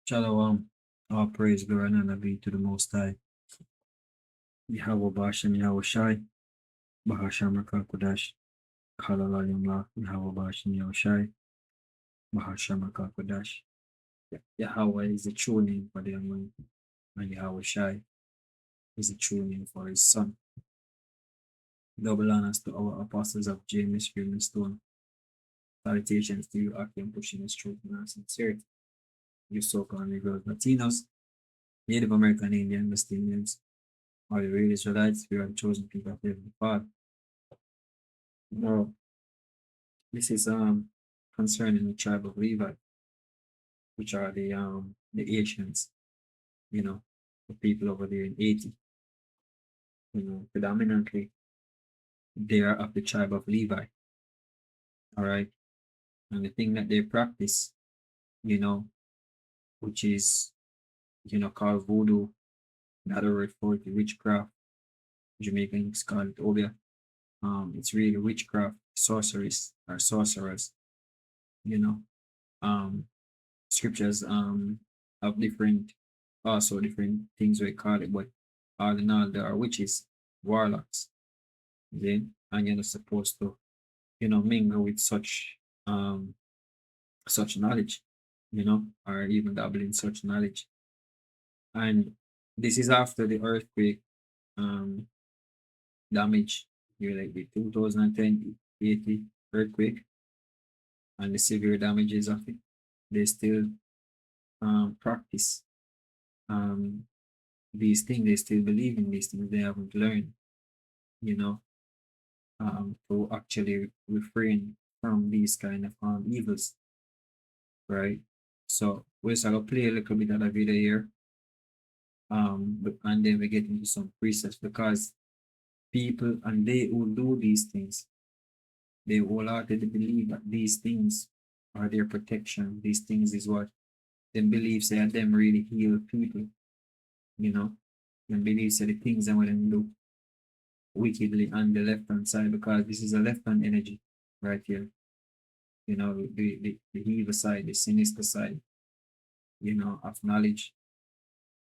Shalom. All praise, glory, and honor be to the Most High. Yahweh Bashem, Yahweh Shai, Bahasham Rakakodash, Kalalayamla, Yahweh Bashem, Yahweh Shai, Bahasham Rakakodash. Yahweh is the true name for the Anointed, and Yahweh Shai is the true name for his son. Double honors to our apostles of James, Green, and Stone. Salutations to you, Akim, pushing his truth and sincerity. You so-called Negroes, Latinos, Native American Indian, West Indians, all the real Israelites, we are the chosen people of heaven, Father. Now, this is concerning the tribe of Levi, which are the Asians, the people over there in Haiti. Predominantly they are of the tribe of Levi. All right. And the thing that they practice, you know, which is called voodoo, another word for it, witchcraft. Jamaicans call it obia. It's really witchcraft, sorceries or sorcerers, you know. Um scriptures have different things we call it, but all in all there are witches, warlocks, then and you're not supposed to, mingle with um such knowledge, or even dabble in such knowledge. And this is after the earthquake um damage, like the 2010 Haiti earthquake and the severe damages of it. They still practice um these things, they still believe in these things, they haven't learned, you know, to actually refrain from these kind of evils, right? So we're just gonna play a little bit of the video here, and then we get into some precepts because people and they who do these things, they wholeheartedly believe that these things are their protection. These things is what they believe say them really heal people, you know. Them believe say the things that them do wickedly on the left hand side because this is a left hand energy right here. The evil side, the sinister side, of knowledge,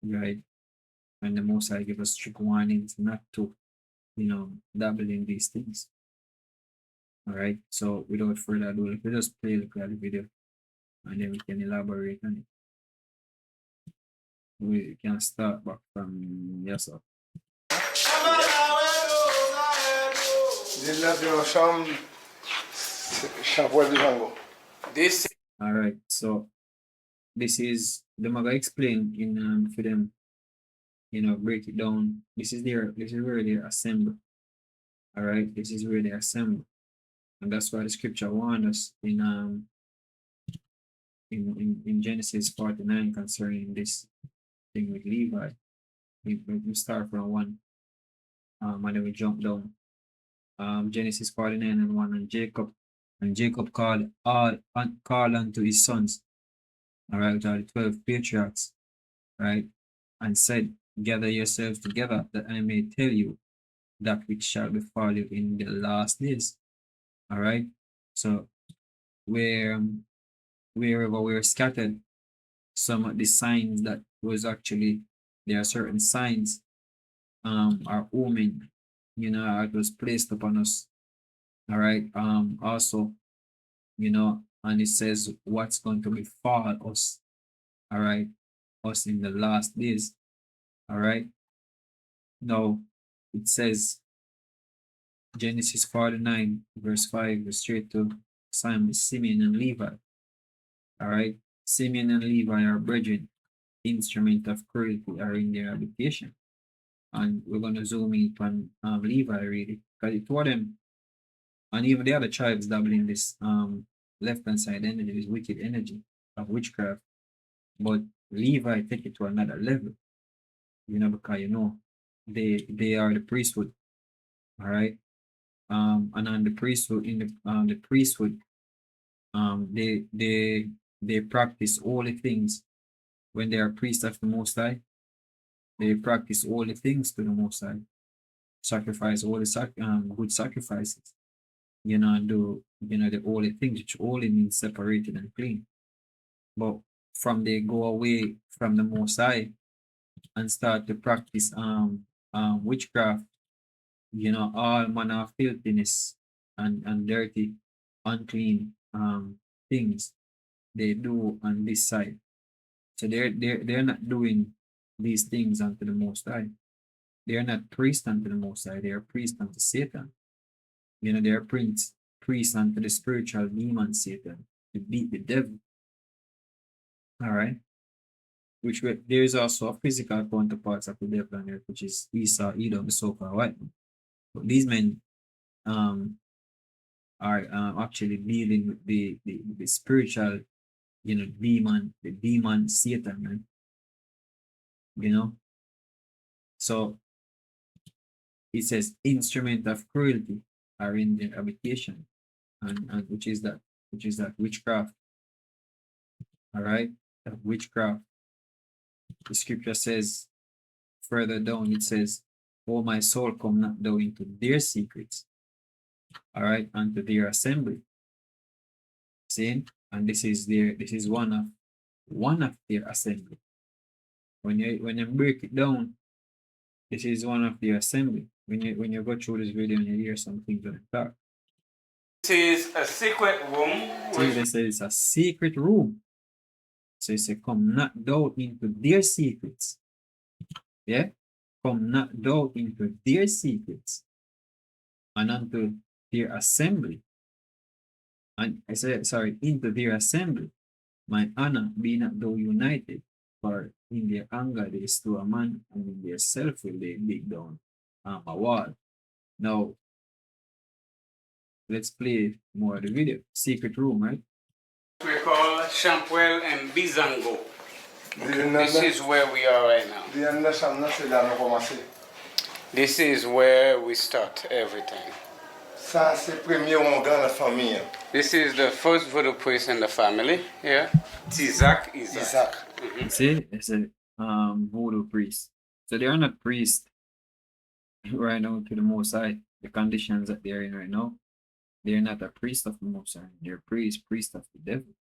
right? And the Most High give us strict warnings not to, dabble in these things. All right. So without further ado, let me just play the video and then we can elaborate on it. We can start back from yourself. This All right. So this is the Maga explain in for them, break it down. This is where they assemble. All right. This is where they assemble. And that's why the scripture warned us in Genesis 49 concerning this thing with Levi. We start from one, and then we jump down. Genesis 49 and 1, and Jacob called unto his sons, all right, which are the 12 patriarchs, right, and said, gather yourselves together that I may tell you that which shall befall you in the last days. All right. So where wherever we're scattered, some of the signs that was actually, there are certain signs are omen, it was placed upon us. All right. Also, and it says what's going to befall us, all right, us in the last days. All right. Now it says Genesis 49, verse 5, straight to Simon, Simeon, and Levi. All right. Simeon and Levi are brethren, instrument of cruelty are in their habitation. And we're going to zoom in on Levi really, because it taught them, and even the other tribes dabbling this left hand side energy, this wicked energy of witchcraft. But Levi take it to another level, because they are the priesthood, all right. And on the priesthood, in the priesthood, they practice all the things when they are priests of the Most High. They practice all the things to the Most High, sacrifice all the good sacrifices, and do the holy things, which holy means separated and clean. But from they go away from the Most High and start to practice witchcraft, all manner of filthiness and dirty, unclean things they do on this side. So they're not doing these things unto the Most High. They are not priests unto the Most High. They are priests unto Satan. They are priests unto the spiritual demon Satan to beat the devil. All right. There is also a physical counterpart of the devil on earth, which is Esau, Edom, the so-called white man. But these men um are actually dealing with the spiritual, the demon Satan, man. So it says instrument of cruelty are in their habitation, and which is that witchcraft. All right, that witchcraft. The scripture says further down, it says, "Oh my soul, come not thou into their secrets." All right, unto their assembly. See, and this is one of their assembly. When you break it down, this is one of their assembly. When you go through this video and you hear some things on the talk. This is a secret room. See, they say it's a secret room. So it says, "Come not thou into their secrets." Yeah? Come not thou into their secrets and unto their assembly. And I said, sorry, into their assembly. My honor be not thou united, for in their anger they slew a man, and in their self will they dig down a wall. Now, let's play more of the video. Secret room, right? We call Champwell and Bizango. This is where we are right now. This is where we start everything. This is the first voodoo priest in the family here. Isaac. See, it's a voodoo priest. So they are not priests right now to the Most High. The conditions that they're in right now, they're not a priest of the Most High. They're priest of the devil.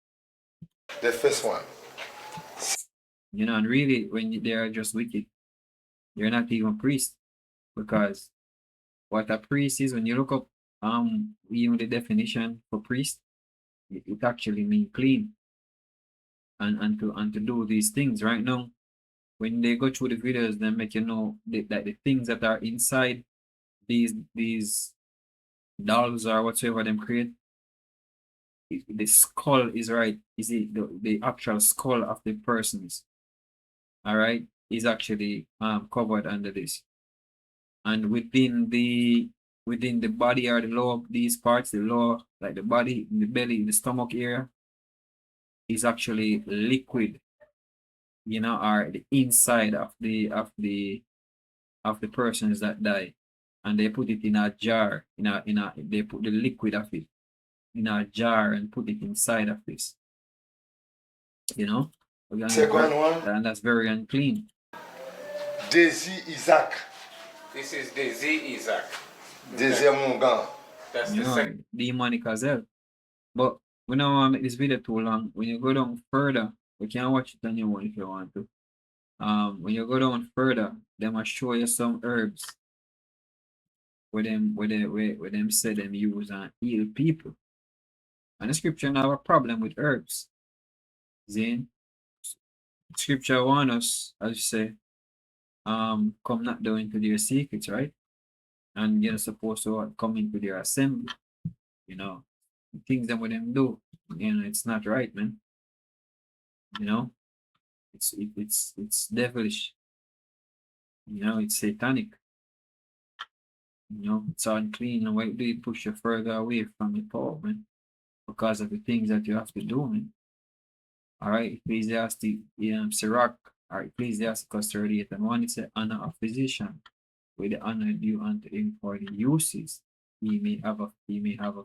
The first one. And really, when they are just wicked, they're not even priests, because what a priest is, when you look up even the definition for priest, it actually means clean. And to do these things right now, when they go through the videos, they make you know that the things that are inside these dolls or whatsoever them create, the skull is right, is the actual skull of the persons, all right, is actually covered under this. And within the body or the lower, these parts, the lower, like the body, the belly, the stomach area, is actually liquid, or the inside of the persons that die, and they put it in a jar, they put the liquid of it in a jar and put it inside of this. Second one. And that's very unclean. Desi Isaac. This is Desi Isaac. Deuxième Mongan. That's the second. Demonic as hell. But we don't want to make this video too long. When you go down further, we can watch it on your own if you want to. When you go down further, they must show you some herbs where them say them use and heal people. And the scripture now have a problem with herbs. Zane. Scripture warn us, as you say, come not down into their secrets, right? And you're supposed to come into their assembly. Things that with them do, it's not right, man. It's devilish. It's satanic. It's unclean. And why do you push you further away from the power, man? Because of the things that you have to do, man. All right, Ecclesiastes, Sirach, or Ecclesiasticus 38:1, it's an honor of physician, with the honor due unto him for the uses he may have of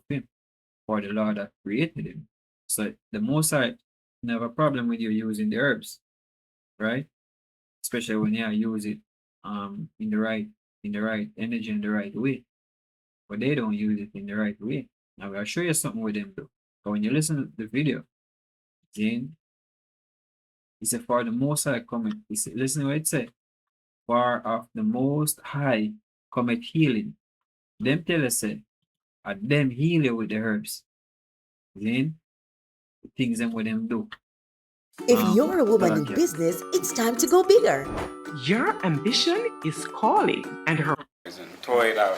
him, for the Lord that created him. So the Most High never have a problem with you using the herbs, right? Especially when you use it in the right energy, in the right way. But they don't use it in the right way. Now I'll show you something with them though. But when you listen to the video, then He said, for the most high cometh. He said, listen what it said. For of the most high cometh healing. Them tell us say, them heal you with the herbs. Then the things them what them do. If you're a woman in yeah. business, it's time to go bigger. Your ambition is calling, and her Throw it out.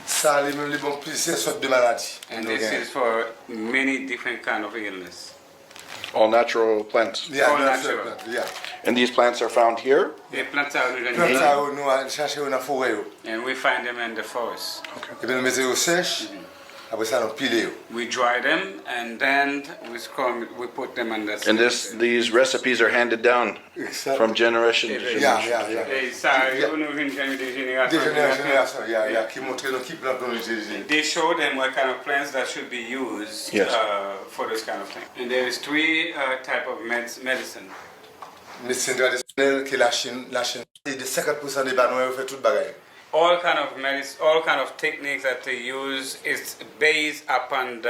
Ça, les bons plusieurs sortes de maladies. And this is for many different kind of illness. All natural plants. Yeah, all natural natural. plant, yeah. And these plants are found here? Les plantes are Plants organic, ça, nous allons chercher dans la forêt. and we find them in the forest. Et puis nous mettons au sèche. Après ça, nous pilons. We dry them and then we put them on the. And these recipes are handed down from generation to Yeah, generation. yeah, yeah. Et ça, nous vient de génération Des en générations, yeah, qui montrent nous qui plante nous utiliser. They show them what kind of plants that should be used Yes. for this kind of thing. And there is three type of medicine. Médecine traditionnelle que la Chine, de 50% des Banois fait toute bagaille. All kind of medicine, all kind of techniques that they use is based upon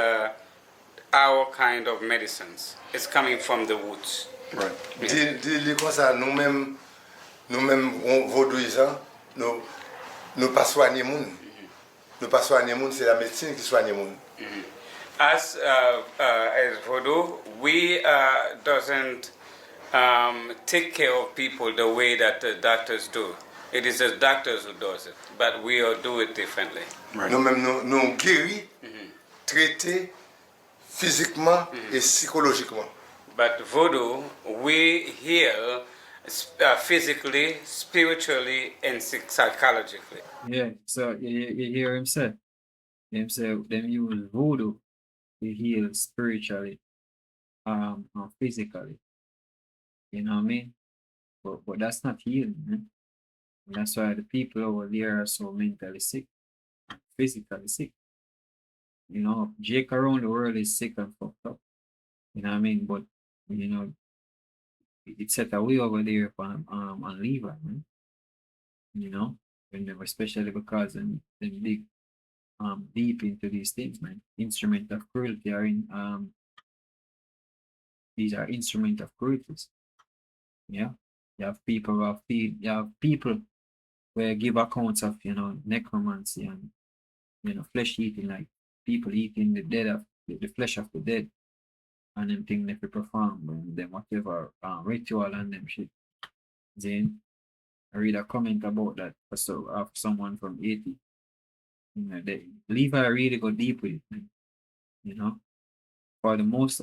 our kind of medicines. It's coming from the woods. Right. Dis comme ça, nous-mêmes, vaudouisants, nous pas soigner les gens. Nous pas soigner les gens, c'est la médecine qui soigne les gens. As voodoo, we doesn't take care of people the way that the doctors do. It is the doctors who does it, but we all do it differently. Right. Nous-mêmes, nous guéris, traités physiquement et psychologiquement. But voodoo, we heal physically, spiritually, and psychologically. Yeah, so you hear him say. Him say them use voodoo to heal spiritually, and physically. You know what I mean? But that's not healing, man. And that's why the people over there are so mentally sick, physically sick. You know, Jake around the world is sick and fucked up. You know what I mean? But you know, it's set away over there on Levi, man. You know, and especially because them dig deep into these things, man. Instrument of cruelty are in these are instrument of cruelties. Yeah. You have people who have people where give accounts of, you know, necromancy and, you know, flesh eating, like people eating the dead of the flesh of the dead, and them thing they perform and them whatever ritual and them shit. Then I read a comment about that of someone from Haiti. You know, Levi really go deep with it, man. You know, for the most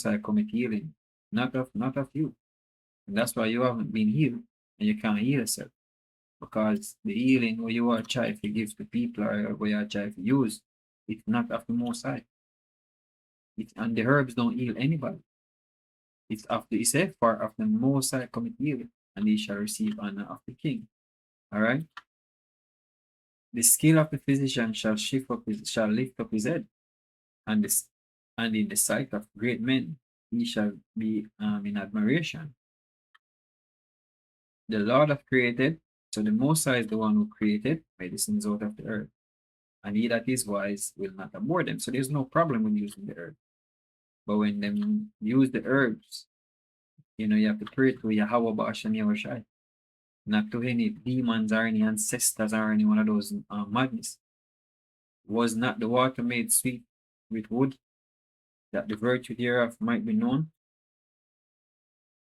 I commit healing, not of you. And that's why you haven't been healed and you can't heal yourself. Because the healing where you are trying to give to people or where you are trying to use, it's not of the Most High. And the herbs don't heal anybody. It's after it said, for of the Most High commit healing, and he shall receive honor of the king. All right. The skill of the physician shall lift up his head, and in the sight of great men he shall be in admiration. The Lord hath created, so the Most High is the one who created medicines out of the earth, and he that is wise will not abhor them. So there's no problem with using the herb. But when them use the herbs, you know, you have to pray to Yahweh Ba'ashem Yahushai, not to any demons or any ancestors or any one of those madness. Was not the water made sweet with wood, that the virtue thereof might be known?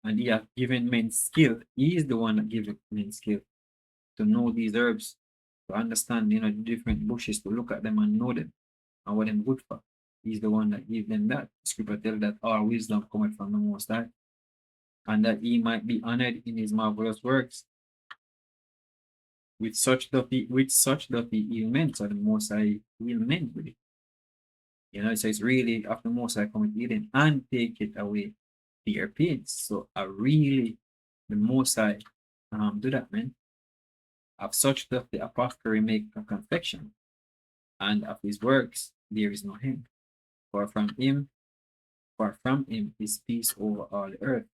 And he hath given men skill. He is the one that gives men skill to know these herbs, to understand, you know, the different bushes, to look at them and know them and what them good for. He's the one that gives them that. The scripture tells that all wisdom cometh from the Most High, and that he might be honored in his marvelous works. With such doth he heal men, so the Most High heal men with it. You know, so it's really of the Most High cometh healing and take it away their pains. So really the Most High do that, man. Of such doth the apothecary make a confection, and of his works there is no end. For from him is peace over all the earth,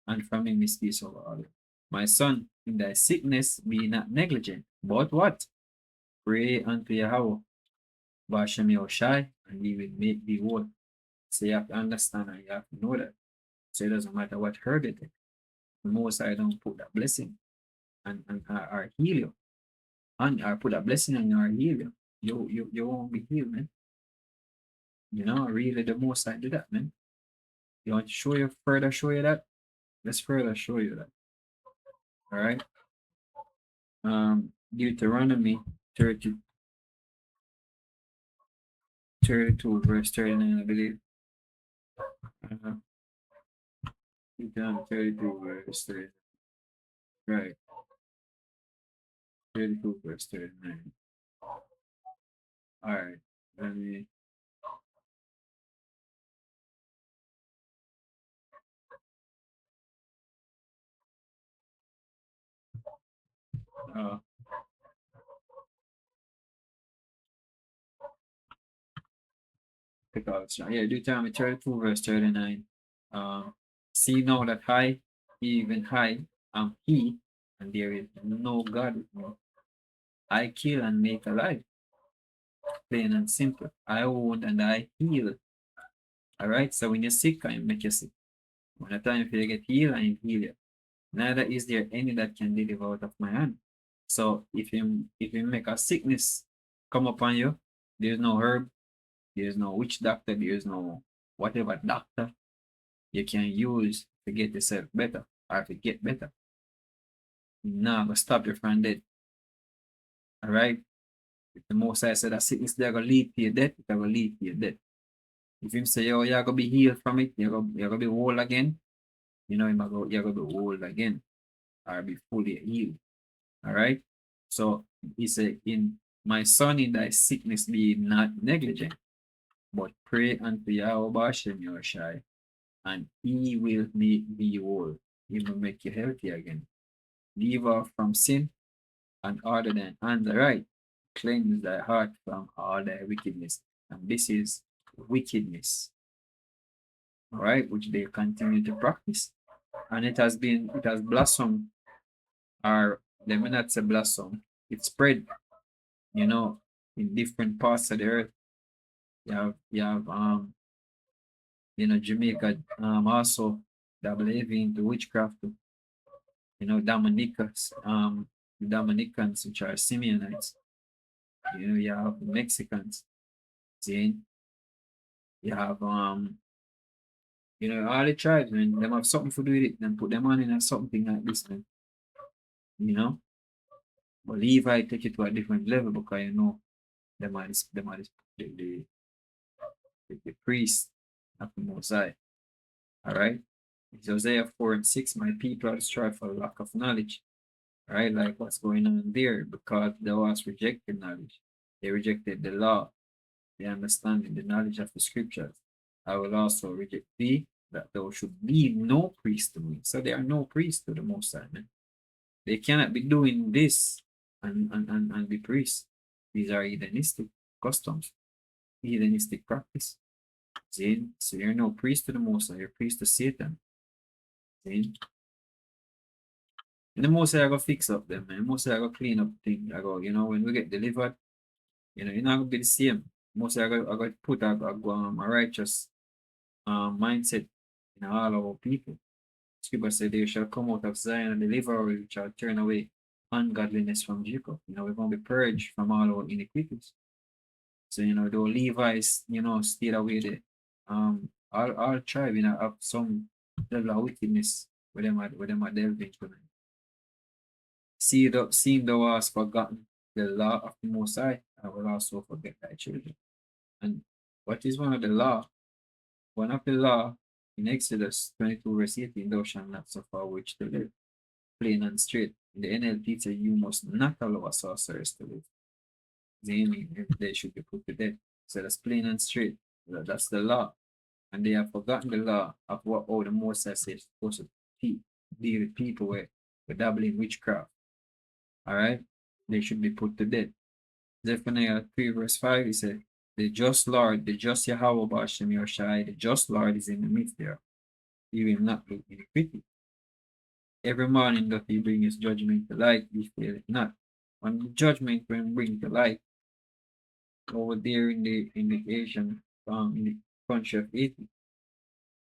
and from him is peace over all the earth. My son, in thy sickness be not negligent, but what? Pray unto Yahweh, Ba'ashem Yahushai, and he will make thee whole. So you have to understand and you have to know that So it doesn't matter what herb it is. The Most High don't put that blessing and or heal you. And or put that blessing on you or heal you. You won't be healed, man. You know, really the Most High do that, man. You want to show you further show you that? Let's further show you that. All right. Deuteronomy 30, 32, verse 39, I believe. Uh-huh. Deuteronomy 32, verse 30. Right. 32, verse 39. All right. Let me. Uh, pick out this one. Yeah, Deuteronomy 32, verse 39. See now that I, even I, am He, and there is no God with me. I kill and make alive. Plain and simple. I wound and I heal. All right. So when you're sick, I make you sick. When the time for you get healed, I heal you. Neither is there any that can deliver out of my hand. So if you make a sickness come upon you, there's no herb, there's no witch doctor, there's no whatever doctor you can use to get yourself better or to get better. Nah, but stop you from death. All right. If the Most High said that sickness they're gonna lead to your death, it's gonna lead to your death. If him say, yo, you're gonna be healed from it, you're gonna be whole again, you know, you're gonna be whole again or be fully healed. All right. So he said, in my son, in thy sickness be not negligent, but pray unto Yahweh Bashem Yoshai, and he will make thee whole. He will make you healthy again. Leave off from sin and order thine hands aright. Cleanse thy heart from all thy wickedness. And this is wickedness. All right, which they continue to practice. And it has blossomed, or let me not say blossom, it spread, you know, in different parts of the earth. You have Jamaica also that believe in the witchcraft, Dominicans, the Dominicans, which are Simeonites. You have the Mexicans, see, you have all the tribes, man, them have something to do with it, and put them on in something like this, man. But Levi take it to a different level because them are the priest of the Most High. All right. Isaiah 4:6, my people are destroyed for lack of knowledge. All right, like what's going on there, because they was rejected knowledge. They rejected the law, the understanding, the knowledge of the scriptures. I will also reject thee, that there should be no priest to me. So there are no priests to the Most High, man. They cannot be doing this and be priests. These are heathenistic customs, heathenistic practice. See? So you're no priest to the Most High, you're priest to Satan. See? And the Most High I go fix up them, man. The Most High I go clean up things. When we get delivered, you're not gonna be the same. Most I got put a righteous mindset in all our people. Scripture said they shall come out of Zion and deliver, which shall turn away ungodliness from Jacob. We're gonna be purged from all our iniquities. So the Levi's, stayed away there. All tribe, have some level of wickedness where them are delving into. Seeing thou hast forgotten the law of the Most High, I will also forget thy children. And what is one of the law? One of the law in Exodus 22, verse 18, thou shalt not suffer a witch to live. Plain and straight. In the NLT says you must not allow a sorceress to live. They should be put to death. So that's plain and straight. That's the law. And they have forgotten the law of what all the Moses says supposed to deal with people with dabbling witchcraft. All right? They should be put to death. Zephaniah 3, verse 5, he said, the just Lord, the just Yahweh Bashem Yoshai, the just Lord is in the midst there. He will not look iniquity. Every morning doth he bring his judgment to light, he faileth not. On the judgment when bring to light, over there in the Asian, in the country of Haiti,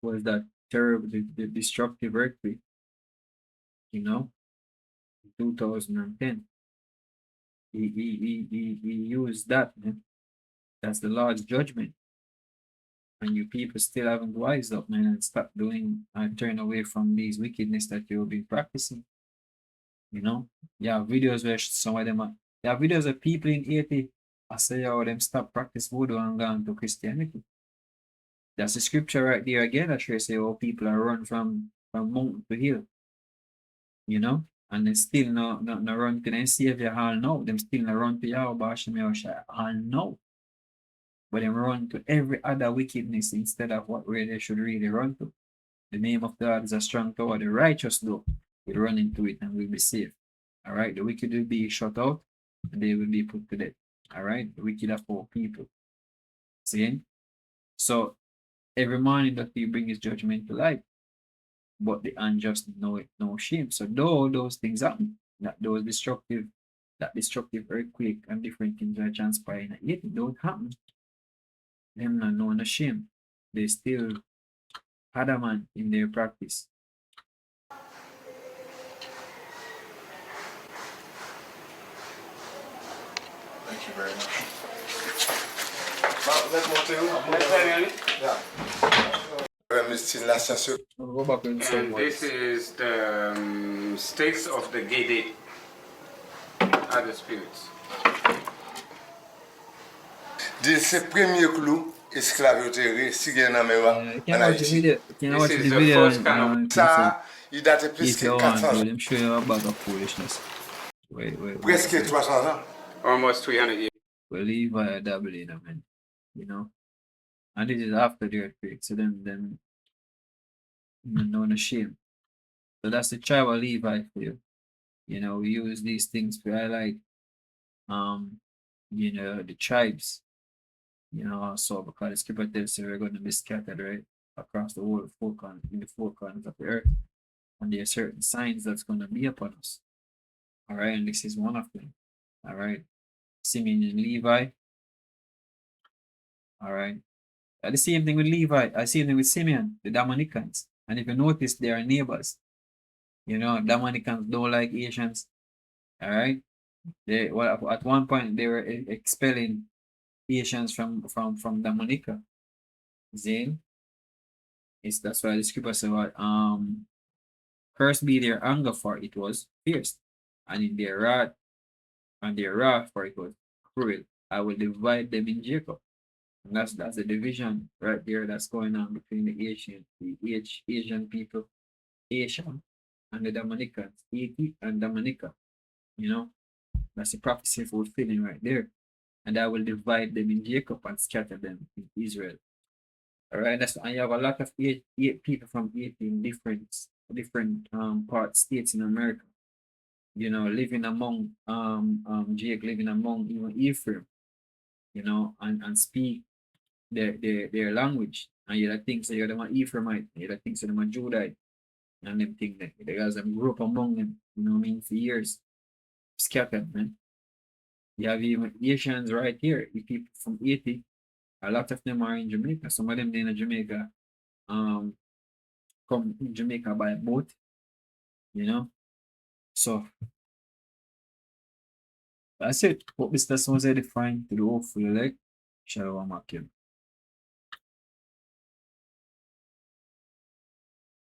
was that terrible, the destructive earthquake, in 2010. He used that, man. That's the Lord's judgment. And you people still haven't wised up, man, and stop doing and turn away from these wickedness that you've been practicing. Yeah, videos where some of them are, there are videos of people in Haiti. I say, oh, them stop practice voodoo and gone to Christianity. That's the scripture right there again. That sure say, oh, people are run from mountain to hill, and they still no run to them Savior all no. Them still no run to Yahweh Hashem Yahushua all no. But them run to every other wickedness instead of what where they should really run to. The name of God is a strong tower. The righteous though will run into it and will be safe. All right, the wicked will be shut out and they will be put to death. All right, the wicked are for people. See? So every morning that he brings his judgment to light, but the unjust know it no shame. So though those things happen, that destructive earthquake and different things are transpiring, yet it don't happen. Them not know no shame. They still adamant in their practice. Thank you very much. Let's Go back and say And what. this is the sticks of the Gede, other spirits. Dis se premye klou, esklav yo te re, si gen nan mewa, Can an watch the Haiti. video. Can This watch is the the video first kind of- and Sa, yi date plis if ke you want to, 400 them show you a bag of foolishness. Wait. Preske 300 ans. Almost 300 years. Well, Levi double in, man. And this is after the earthquake, so then no shame. So that's the tribe of Levi for you. We use these things to highlight, the tribes. So because the scripture tells you we're going to be scattered, right, across the whole in the four corners of the earth, and there are certain signs that's going to be upon us. All right, and this is one of them. All right, Simeon and Levi. All right, the same thing with Levi. I see them with Simeon, the Dominicans, and if you notice, they are neighbors. Dominicans don't like Asians. All right, at one point they were expelling Asians from Dominica. Zane. That's why the scripture says what cursed be their anger, for it was fierce, and in their wrath, for it was cruel. I will divide them in Jacob. And that's the division right there that's going on between the Asian people, Asian, and the Dominicans, Haiti and Dominica. That's the prophecy fulfilling right there. And I will divide them in Jacob and scatter them in Israel. All right, and you have a lot of eight people from 18 different states in America. Living among Jake, living among even Ephraim, and speak their language. And you think so you're the Ephraimite, you think so the Judite, and them think that the guys that grew up among them, for years, scattered, man. You have even Asians right here, the people from Haiti. A lot of them are in Jamaica. Some of them in Jamaica, come in Jamaica by boat, So that's it. Hope this lesson was edifying to the hopeful elect. Shalom, Akim.